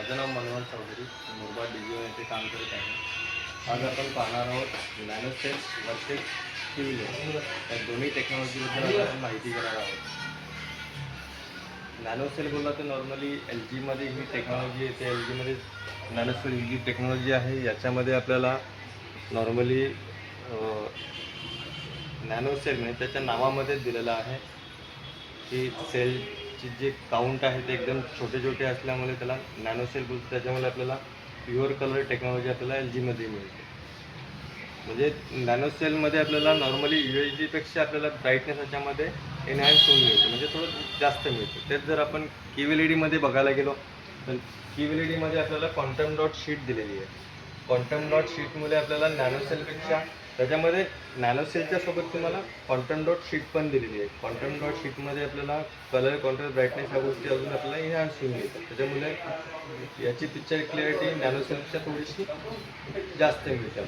माझं नाव मनोहर चौधरी, मुरबाड DGO येथे काम करत आहे. आज आपण पाहणार आहोत नॅनोसेल वर्सेस क्युमिलेट या दोन्ही टेक्नॉलॉजीबद्दल आपण माहिती घेणार आहोत. नॅनोसेल बोलला तर नॉर्मली LGमध्ये ही टेक्नॉलॉजी येते. LGमध्ये नॅनोसेल ही टेक्नॉलॉजी आहे. याच्यामध्ये आपल्याला नॉर्मली नॅनोसेल म्हणजे त्याच्या नावामध्ये दिलेलं आहे की सेलची जे काउंट आहे ते एकदम छोटे छोटे असल्यामुळे त्याला नॅनोसेल बोलतो. त्याच्यामुळे आपल्याला प्युअर कलर टेक्नॉलॉजी आपल्याला LGमध्ये मिळते. म्हणजे नॅनोसेलमध्ये आपल्याला नॉर्मली UHDपेक्षा आपल्याला ब्राईटनेस याच्यामध्ये एनहॅन्स होऊन मिळते, म्हणजे थोडं जास्त मिळते. तेच जर आपण QLEDमध्ये बघायला गेलो तर QLEDमध्ये आपल्याला क्वांटम डॉट शीट दिलेली आहे. क्वांटम डॉट शीटमुळे आपल्याला नॅनोसेलपेक्षा त्याच्यामध्ये नॅनोसेलच्या सोबत तुम्हाला क्वांटम डॉट शीट पण दिलेली आहे. क्वांटम डॉट शीटमध्ये आपल्याला कलर, कॉन्ट्रास्ट, ब्राईटनेस ह्या गोष्टी अजून आपल्याला एनहॅन्स होऊन मिळतात. त्याच्यामुळे याची पिक्चर क्लिअरिटी नॅनोसेलपेक्षा थोडीशी जास्त मिळते.